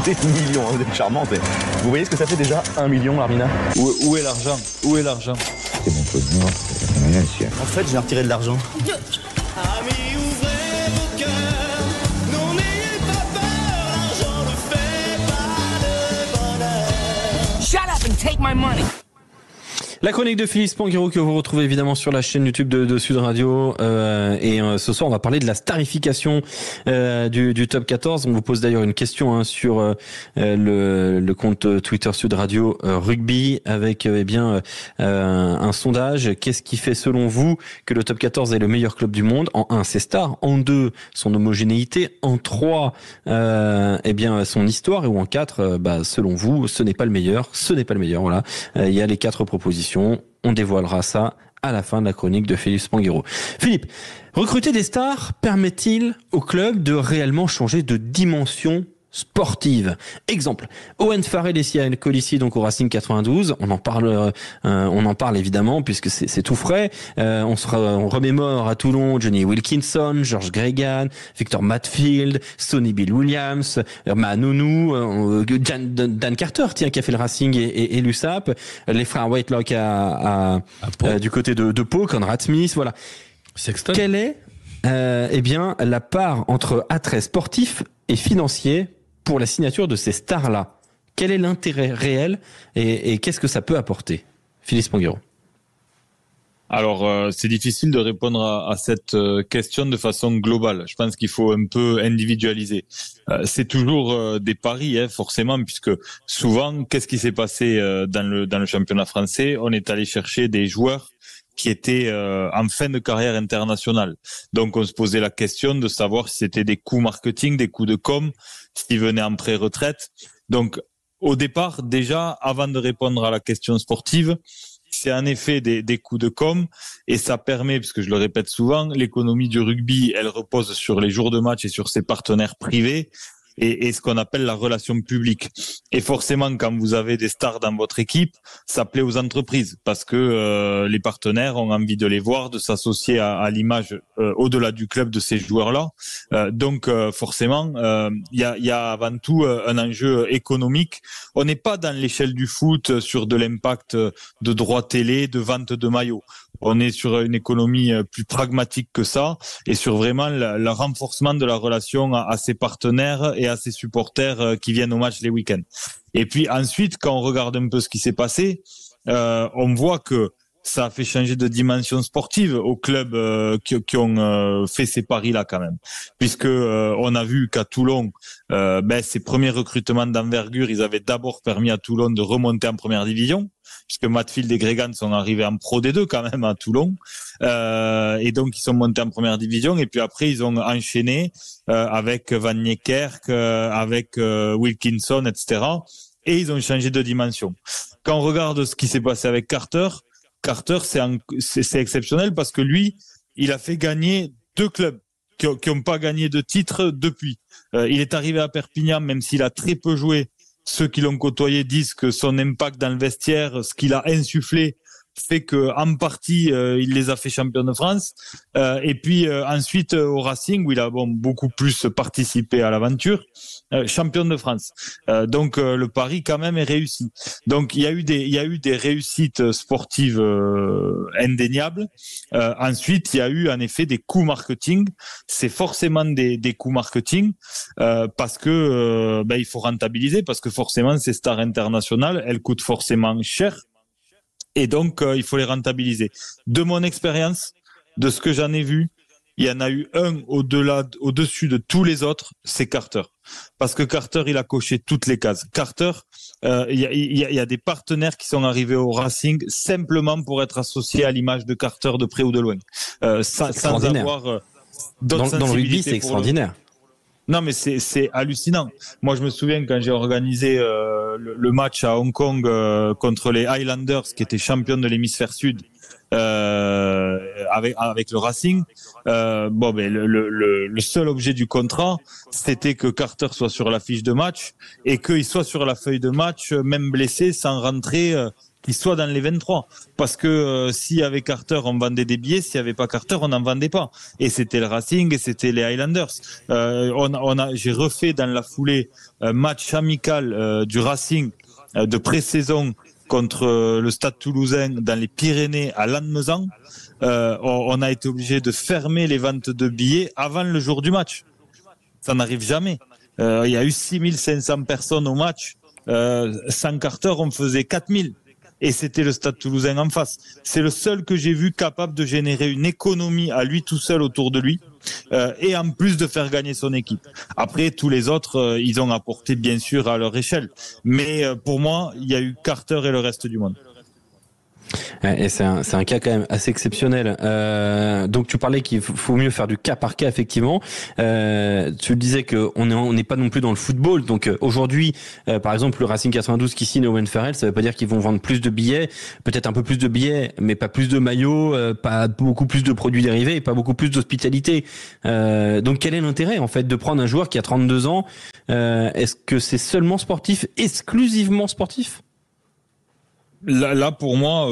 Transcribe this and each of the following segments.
Des millions, vous êtes charmante. Vous voyez ce que ça fait déjà 1 million, Larmina? Où est l'argent? Où est l'argent? C'est mon truc, non, c'est rien, chien. En fait, je vais retirer de l'argent. Amis, ouvrez vos cœurs, non n'ayez pas peur, l'argent ne fait pas le bonheur. Shut up and take my money. La chronique de Philippe Spanghero que vous retrouvez évidemment sur la chaîne YouTube de Sud Radio. Ce soir, on va parler de la starification du Top 14. On vous pose d'ailleurs une question sur le compte Twitter Sud Radio Rugby avec un sondage. Qu'est-ce qui fait selon vous que le Top 14 est le meilleur club du monde? En 1, ses stars. En 2, son homogénéité. En 3, son histoire. Et ou en 4, selon vous, ce n'est pas le meilleur. Ce n'est pas le meilleur. Voilà. Il y a les 4 propositions. On dévoilera ça à la fin de la chronique de Philippe Spanghero. Philippe, recruter des stars permet-il au club de réellement changer de dimension sportive? Exemple, Owen Farrell et Sian Colissi, donc au Racing 92. On en parle évidemment puisque c'est tout frais. On remémore à Toulon Johnny Wilkinson, George Gregan, Victor Matfield, Sonny Bill Williams, Manonou, Dan Carter, qui a fait le Racing et l'USAP, les frères Whitelock du côté de Pau, Conrad Smith, voilà. Sexton. Quelle est la part entre attrait sportif et financier pour la signature de ces stars-là? Quel est l'intérêt réel et qu'est-ce que ça peut apporter? Philippe Spanghero. Alors, c'est difficile de répondre à cette question de façon globale. Je pense qu'il faut un peu individualiser. C'est toujours des paris, forcément, puisque souvent, qu'est-ce qui s'est passé dans le championnat français? On est allé chercher des joueurs qui étaient en fin de carrière internationale. Donc, on se posait la question de savoir si c'était des coûts marketing, des coûts de com, s'ils venaient en pré-retraite. Donc, au départ, déjà, avant de répondre à la question sportive, c'est en effet des coûts de com et ça permet, parce que je le répète souvent, l'économie du rugby, elle repose sur les jours de match et sur ses partenaires privés. Et ce qu'on appelle la relation publique. Et forcément, quand vous avez des stars dans votre équipe, ça plaît aux entreprises parce que les partenaires ont envie de les voir, de s'associer à l'image au-delà du club de ces joueurs-là. Donc forcément, il y a avant tout un enjeu économique. On n'est pas dans l'échelle du foot sur de l'impact de droits télé, de vente de maillots. On est sur une économie plus pragmatique que ça et sur vraiment le renforcement de la relation à ses partenaires et à ses supporters qui viennent au match les week-ends. Et puis ensuite, quand on regarde un peu ce qui s'est passé, on voit que ça a fait changer de dimension sportive aux clubs qui ont fait ces paris-là quand même. Puisque on a vu qu'à Toulon, ces premiers recrutements d'envergure, ils avaient d'abord permis à Toulon de remonter en première division, puisque Matfield et Gregan sont arrivés en Pro D2 quand même à Toulon. Et donc ils sont montés en première division et puis après ils ont enchaîné avec Van Niekerk, avec Wilkinson, etc. Et ils ont changé de dimension. Quand on regarde ce qui s'est passé avec Carter, c'est exceptionnel parce que lui, il a fait gagner 2 clubs qui n'ont pas gagné de titre depuis. Il est arrivé à Perpignan, même s'il a très peu joué. Ceux qui l'ont côtoyé disent que son impact dans le vestiaire, ce qu'il a insufflé, fait que en partie il les a fait champions de France. Et puis ensuite au Racing où il a beaucoup plus participé à l'aventure, champion de France. Donc le pari quand même est réussi. Donc il y a eu des réussites sportives indéniables. Ensuite il y a eu en effet des coûts marketing. C'est forcément des coûts marketing parce que il faut rentabiliser parce que forcément ces stars internationales elles coûtent forcément cher. Et donc, il faut les rentabiliser. De mon expérience, de ce que j'en ai vu, il y en a eu un au-dessus de tous les autres, c'est Carter. Parce que Carter, il a coché toutes les cases. Carter, il y a des partenaires qui sont arrivés au Racing simplement pour être associés à l'image de Carter de près ou de loin. Sans avoir d'autres dans le rugby, c'est extraordinaire. Non, mais c'est hallucinant. Moi, je me souviens quand j'ai organisé le match à Hong Kong contre les Highlanders, qui étaient champions de l'hémisphère sud, avec le Racing. Le seul objet du contrat, c'était que Carter soit sur la fiche de match et qu'il soit sur la feuille de match, même blessé, sans rentrer qu'il soit dans les 23. Parce que s'il y avait Carter, on vendait des billets. S'il n'y avait pas Carter, on n'en vendait pas. Et c'était le Racing et c'était les Highlanders. J'ai refait dans la foulée un match amical du Racing de pré-saison contre le Stade Toulousain dans les Pyrénées à Lannemezan. On a été obligé de fermer les ventes de billets avant le jour du match. Ça n'arrive jamais. Il y a eu 6500 personnes au match. Sans Carter, on faisait 4000. Et c'était le Stade Toulousain en face. C'est le seul que j'ai vu capable de générer une économie à lui tout seul autour de lui, et en plus de faire gagner son équipe. Après, tous les autres, ils ont apporté bien sûr à leur échelle. Mais pour moi, il y a eu Carter et le reste du monde. Et c'est un cas quand même assez exceptionnel. Donc tu parlais qu'il faut mieux faire du cas par cas, effectivement. Tu le disais que on n'est pas non plus dans le football. Donc aujourd'hui, par exemple, le Racing 92 qui signe Owen Farrell, ça veut pas dire qu'ils vont vendre plus de billets, peut-être un peu plus de billets, mais pas plus de maillots, pas beaucoup plus de produits dérivés, et pas beaucoup plus d'hospitalité. Donc quel est l'intérêt en fait de prendre un joueur qui a 32 ans? Est-ce que c'est seulement sportif, exclusivement sportif? Là, pour moi,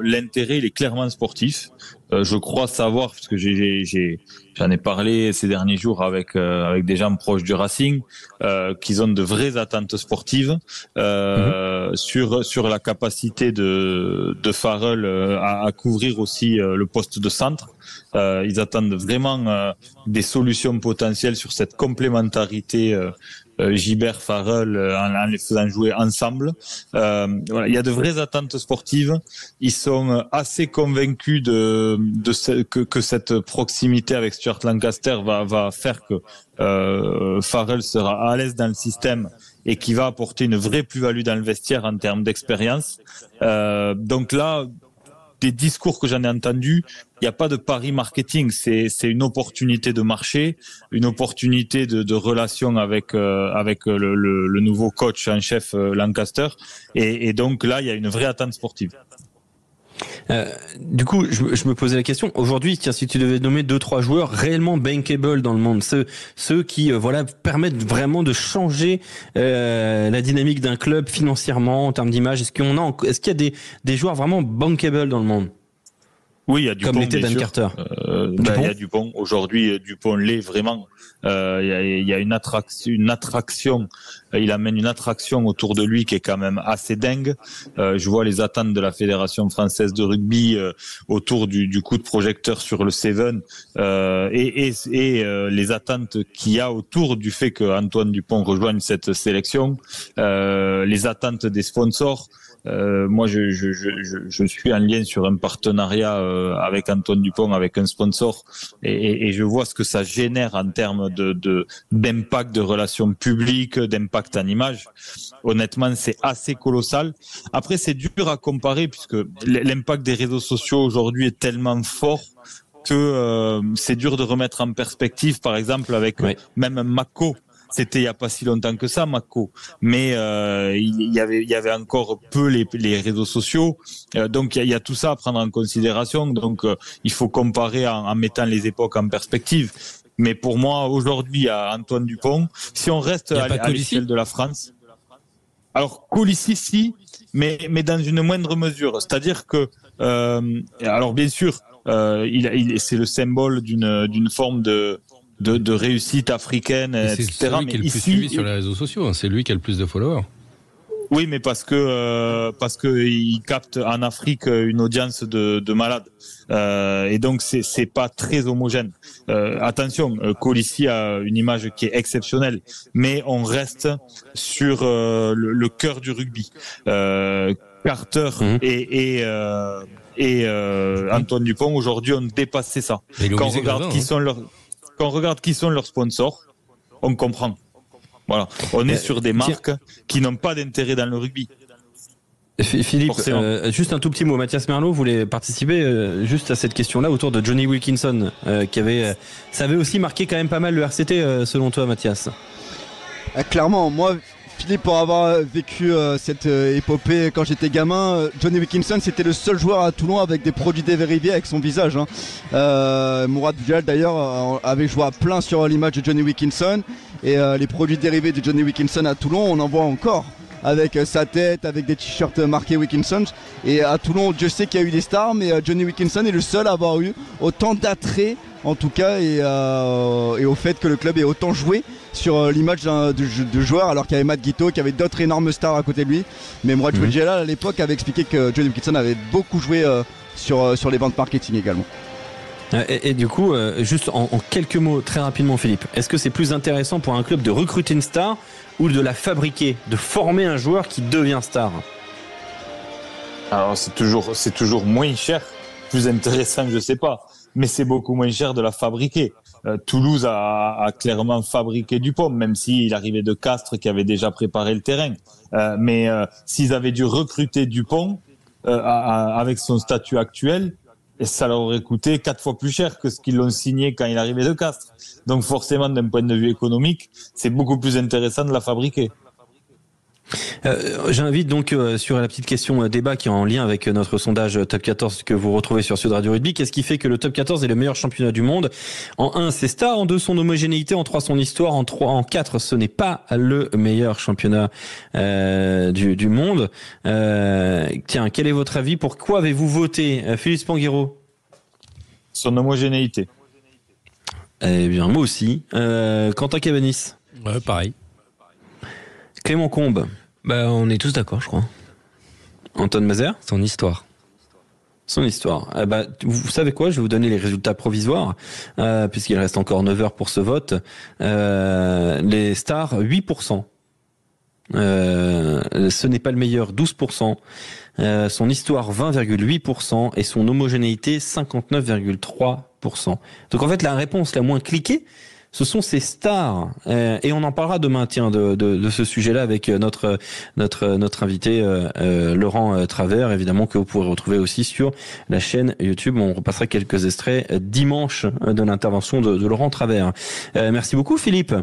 l'intérêt, il est clairement sportif. Je crois savoir, parce que j'en ai parlé ces derniers jours avec des gens proches du Racing, qu'ils ont de vraies attentes sportives sur la capacité de Farrell à couvrir aussi le poste de centre. Ils attendent vraiment des solutions potentielles sur cette complémentarité. Gibert, Farrell, en les faisant jouer ensemble. Voilà, il y a de vraies attentes sportives. Ils sont assez convaincus que cette proximité avec Stuart Lancaster va faire que Farrell sera à l'aise dans le système et qui va apporter une vraie plus-value dans le vestiaire en termes d'expérience. Donc là, des discours que j'en ai entendus, il n'y a pas de pari marketing, c'est une opportunité de marché, une opportunité de relation avec le nouveau coach en chef Lancaster, et donc là il y a une vraie attente sportive. Du coup, je me posais la question. Aujourd'hui, tiens, si tu devais nommer 2-3 joueurs réellement bankable dans le monde, ceux qui permettent vraiment de changer la dynamique d'un club financièrement en termes d'image. Est-ce qu'il y a des joueurs vraiment bankable dans le monde? Oui, il y a Dupont, comme l'était Dan Carter. Il y a Dupont. Aujourd'hui, Dupont l'est vraiment. Il y a une attraction. Il amène une attraction autour de lui qui est quand même assez dingue. Je vois les attentes de la Fédération française de rugby autour du coup de projecteur sur le Seven, et les attentes qu'il y a autour du fait que Antoine Dupont rejoigne cette sélection, les attentes des sponsors. Moi, je suis en lien sur un partenariat avec Antoine Dupont, avec un sponsor, et je vois ce que ça génère en termes d'impact de relations publiques, d'impact en image. Honnêtement, c'est assez colossal. Après, c'est dur à comparer puisque l'impact des réseaux sociaux aujourd'hui est tellement fort que c'est dur de remettre en perspective, par exemple, avec même Mako. C'était il y a pas si longtemps que ça, Mako, mais il y avait encore peu les réseaux sociaux, donc il y a tout ça à prendre en considération. Donc il faut comparer en mettant les époques en perspective. Mais pour moi, aujourd'hui, à Antoine Dupont, si on reste à l'échelle de la France, alors Colissi, si, mais dans une moindre mesure. C'est-à-dire que, alors bien sûr, c'est le symbole d'une forme de réussite africaine, etc. C'est celui qui est le plus suivi sur les réseaux sociaux. C'est lui qui a le plus de followers. Oui, mais parce que il capte en Afrique une audience de malades, et donc c'est pas très homogène. Attention, Colissi a une image qui est exceptionnelle, mais on reste sur le cœur du rugby. Carter et Antoine Dupont aujourd'hui ont dépassé ça. Quand on regarde qui sont leurs sponsors, on comprend. Voilà, on est sur des marques qui n'ont pas d'intérêt dans le rugby. Philippe, juste un tout petit mot. Mathias Merlot voulait participer juste à cette question-là autour de Johnny Wilkinson, ça avait aussi marqué quand même pas mal le RCT, selon toi, Mathias. Clairement, moi, Philippe, pour avoir vécu cette épopée quand j'étais gamin, Johnny Wilkinson, c'était le seul joueur à Toulon avec des produits dérivés avec son visage. Mourad Boudjal d'ailleurs avait joué à plein sur l'image de Johnny Wilkinson, et les produits dérivés de Johnny Wilkinson à Toulon, on en voit encore. avec sa tête, avec des t-shirts marqués Wilkinson. Et à Toulon, je sais qu'il y a eu des stars, mais Johnny Wilkinson est le seul à avoir eu autant d'attrait, en tout cas, et au fait que le club ait autant joué sur l'image de joueur, alors qu'il y avait Matt Guito, qu'il y avait d'autres énormes stars à côté de lui. Mais Mourad Jalal à l'époque avait expliqué que Johnny Wilkinson avait beaucoup joué sur les ventes marketing également. Et du coup, juste en quelques mots, très rapidement, Philippe, est-ce que c'est plus intéressant pour un club de recruter une star ou de la fabriquer, de former un joueur qui devient star? Alors c'est toujours moins cher, plus intéressant, je sais pas, mais c'est beaucoup moins cher de la fabriquer. Toulouse a clairement fabriqué Dupont, même s'il arrivait de Castres qui avait déjà préparé le terrain. Mais s'ils avaient dû recruter Dupont avec son statut actuel, ça leur aurait coûté 4 fois plus cher que ce qu'ils l'ont signé quand il arrivait de Castres. Donc forcément, d'un point de vue économique, c'est beaucoup plus intéressant de la fabriquer. J'invite donc sur la petite question débat qui est en lien avec notre sondage Top 14 que vous retrouvez sur Sud Radio Rugby. Qu'est-ce qui fait que le Top 14 est le meilleur championnat du monde? En 1, c'est star. En 2, son homogénéité. En 3, son histoire. En 4, ce n'est pas le meilleur championnat du monde. Tiens, quel est votre avis? Pourquoi avez-vous voté, Philippe Spanghero? Son homogénéité. Eh bien, moi aussi. Quentin Cabanis? Ouais, pareil. Clément Combe? On est tous d'accord, je crois. Antoine Mazer? Son histoire. Son histoire. Vous savez quoi? Je vais vous donner les résultats provisoires, puisqu'il reste encore 9 heures pour ce vote. Les stars, 8%. Ce n'est pas le meilleur, 12%. Son histoire, 20,8%. Et son homogénéité, 59,3%. Donc en fait, la réponse la moins cliquée, ce sont ces stars, et on en parlera demain, tiens, de ce sujet-là avec notre invité Laurent Travers, évidemment, que vous pourrez retrouver aussi sur la chaîne YouTube. On repassera quelques extraits dimanche de l'intervention de Laurent Travers. Merci beaucoup, Philippe.